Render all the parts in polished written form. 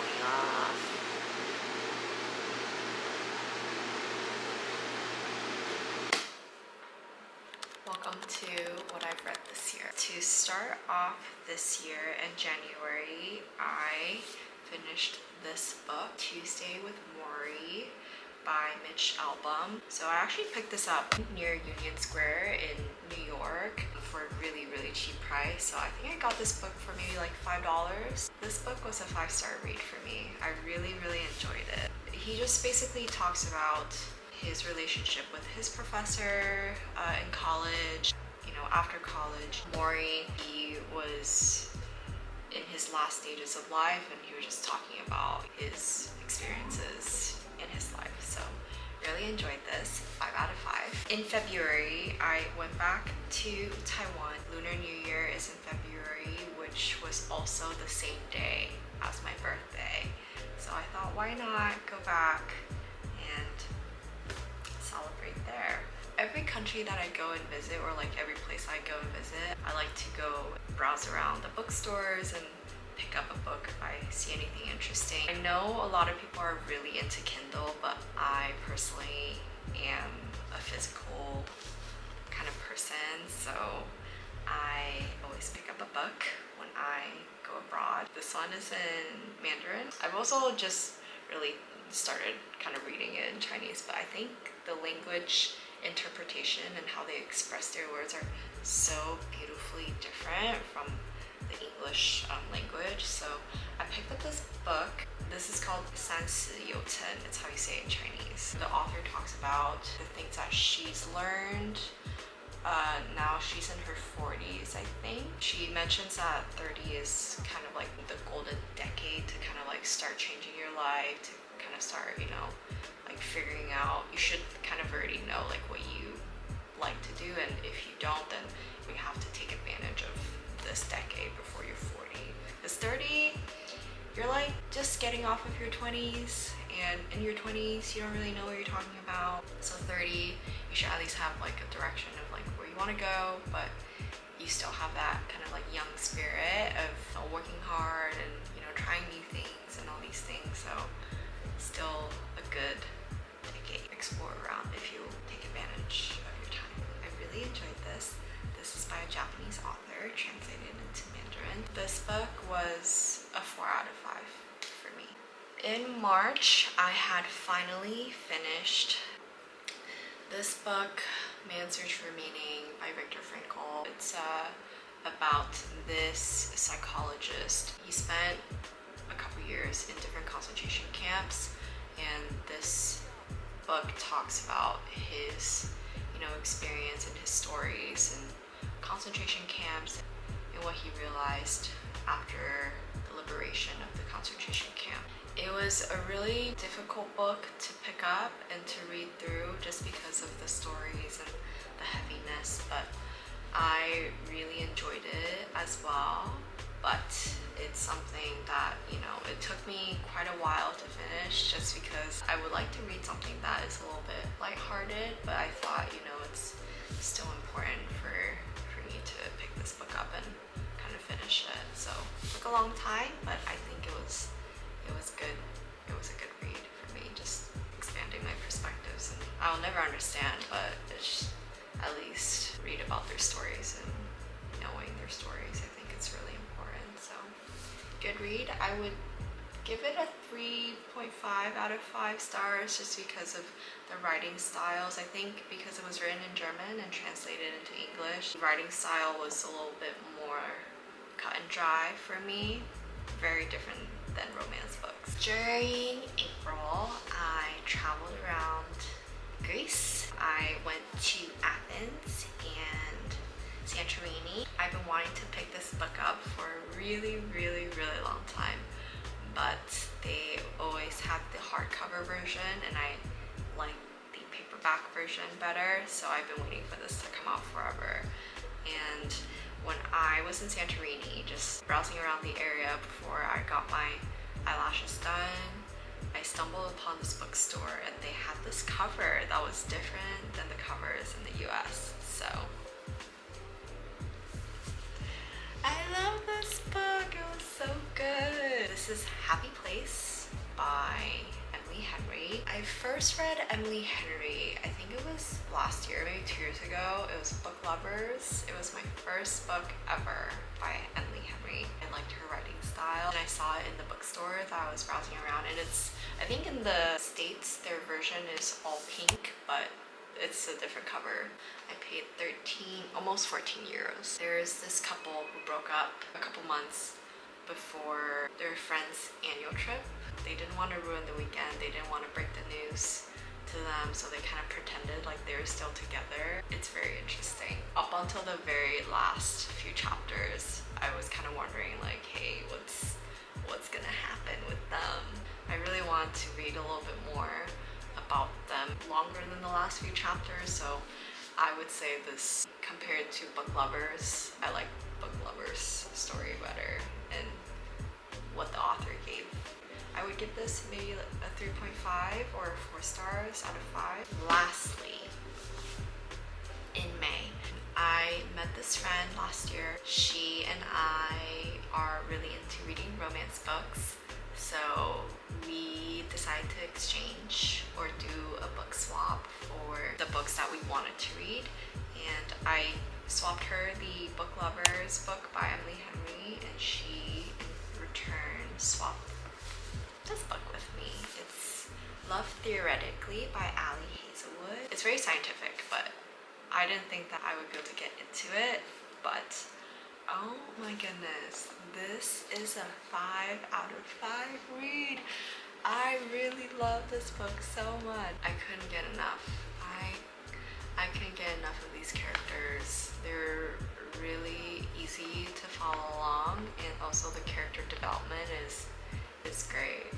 falling off. Welcome to what I've read this year. To start off this year in January, I finished this book, Tuesday with Maury by Mitch Albom. So I actually picked this up near Union Square in New York for a really cheap price. So I think I got this book for maybe like $5. This book was a 5-star read for me. I really enjoyed it. He just basically talks about his relationship with his professor in college. You know, after college, Maury, he was in his last stages of life and he was just talking about his experiences in his life. So really enjoyed this, 5 out of 5. In February, I went back to Taiwan. Lunar New Year is in February, which was also the same day as my birthday. So I thought, why not go back and celebrate there. Every country that I go and visit, or like every place I go and visit, I like to go browse around the bookstores and pick up a book if I see anything interesting. I know a lot of people are really into Kindle, but I personally am a physical kind of person, so I always pick up a book when I go abroad. This one is in Mandarin. I've also just really started kind of reading it in Chinese, but I think the language interpretation and how they express their words are so beautifully different from the English language. So I picked up this book. This is called 三十有成. It's how you say it in Chinese. The author talks about the things that she's learned. Now she's in her 40s, I think. She mentions that 30 is kind of like the golden decade to kind of like start changing your life, to kind of start, you know, like figuring out, you should kind of already know like what you like to do, and if you don't, then you have to take advantage of this decade before you're 40. Because 30, you're like just getting off of your 20s, and in your 20s you don't really know what you're talking about. So 30, you should at least have like a direction of like where you want to go, but you still have that kind of like young spirit of working hard and, you know, trying new things and all these things. So still a good decade to explore around if you take advantage of your time. I really enjoyed this. This is by a Japanese author, translated into Mandarin. This book was a 4 out of 5 for me. In March, I had finally finished this book, Man's Search for Meaning by Viktor Frankl. It's about this psychologist. He spent a couple years in different concentration camps, and this book talks about his, you know, experience and his stories and concentration camps and what he realized after the liberation of the concentration camp. It was a really difficult book to pick up and to read through just because of the stories and the heaviness, but I really enjoyed it as well. But it's something that, you know, it took me quite a while to finish just because I would like to read something that is a little bit lighthearted, but I thought, you know, it's still important for me to pick this book up and kind of finish it. So it took a long time, but I think it was good. It was a good read for me, just expanding my perspectives. And I'll never understand, but it's at least read about their stories and knowing their stories. I think it's really important. So good read. I would give it a 3.5 out of 5 stars just because of the writing styles. I think because it was written in German and translated into English, the writing style was a little bit more cut and dry for me. Very different than romance books. During April, I traveled around Greece. I went to Athens and Santorini. I've been wanting to pick this book up for a really long time, but they always have the hardcover version and I like the paperback version better, so I've been waiting for this to come out forever. And when I was in Santorini, just browsing around the area before I got my eyelashes done, I stumbled upon this bookstore and they had this cover that was different than the covers in the US. So I love this book. It was so good. This is Happy Place Place by Emily Henry. I first read Emily Henry, I think it was last year, maybe 2 years ago. It was Book Lovers. It was my first book ever by Emily Henry. I liked her writing style, and I saw it in the bookstore that I was browsing around, and I think in the States their version is all pink, but it's a different cover. I paid 13, almost 14 euros. There's this couple who broke up a couple months before their friend's annual trip. They didn't want to ruin the weekend. They didn't want to break the news to them, so they kind of pretended like they were still together. It's very interesting. Up until the very last few chapters, I was kind of wondering like, hey, what's gonna happen with them? I really want to read a little bit more about them, longer than the last few chapters, so I would say this, compared to Book Lovers, I like Book Lovers' story better and what the author gave. I would give this maybe a 3.5 or 4 stars out of 5. Lastly, in May, I met this friend last year. She and I are really into reading romance books, so we decided to exchange or do a book swap for the books that we wanted to read, and I swapped her the Book Lovers book by Emily Henry, and she in return swapped this book with me. It's Love Theoretically by Ali Hazelwood. It's very scientific, but I didn't think that I would be able to get into it, but oh my goodness, this is a 5 out of 5 read. I really love this book so much. I couldn't get enough. I couldn't get enough of these characters. They're really easy to follow along, and also the character development is great.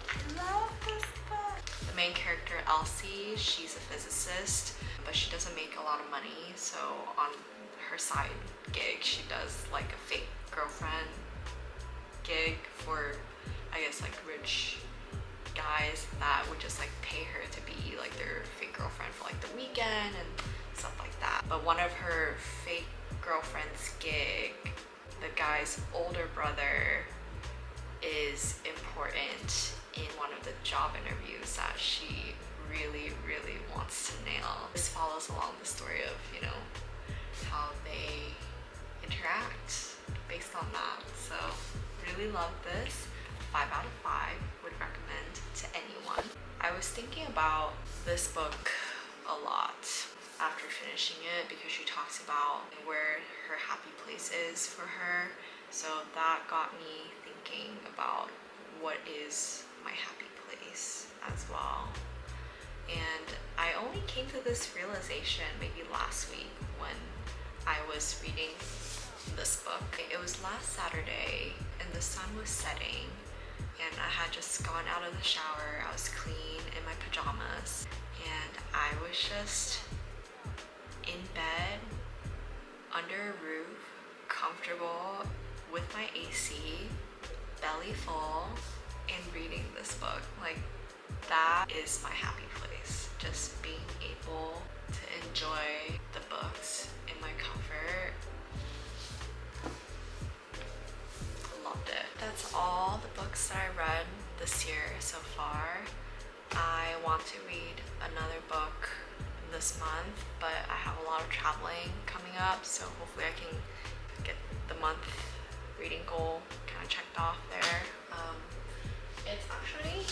I love this book. The main character, Elsie, she's a physicist, but she doesn't make a lot of money, so on her side gig, she does like a fake girlfriend gig for, I guess, like rich guys that would just like pay her to be like their fake girlfriend for like the weekend and stuff like that. But one of her fake girlfriend's gig, the guy's older brother is important in one of the job interviews that she really wants to nail. This follows along the story of, you know, how they interact based on that. So really love this. 5 out of 5, would recommend to anyone. I was thinking about this book a lot after finishing it, because she talks about where her happy place is for her. So that got me thinking about what is my happy place as well. And I only came to this realization maybe last week when I was reading this book. It was last Saturday and the sun was setting, and I had just gone out of the shower. I was clean in my pajamas, and I was just in bed under a roof, comfortable with my AC, belly full, and reading this book. Like, that is my happy place. Just being able to enjoy the books in my comfort. Loved it. That's all the books that I read this year so far. I want to read another book this month, but I have a lot of traveling coming up, so hopefully I can get the month reading goal kind of checked off there. It's actually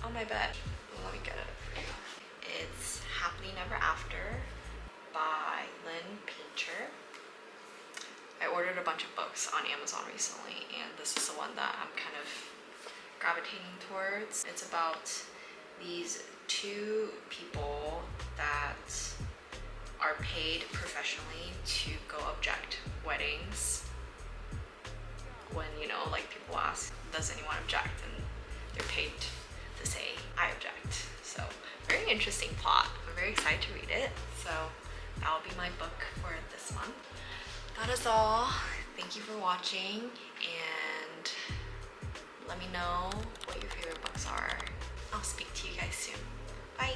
on my bed. Let me get it for you. It's Happily Never After by Lynn Painter. I ordered a bunch of books on Amazon recently, and this is the one that I'm kind of gravitating towards. It's about these two people that are paid professionally to go object weddings. When, you know, like people ask, does anyone object? And they're paid to say, I object. So, very interesting plot. I'm very excited to read it. So, that'll be my book for this month. That is all. Thank you for watching, and let me know what your favorite books are. I'll speak to you guys soon. Bye!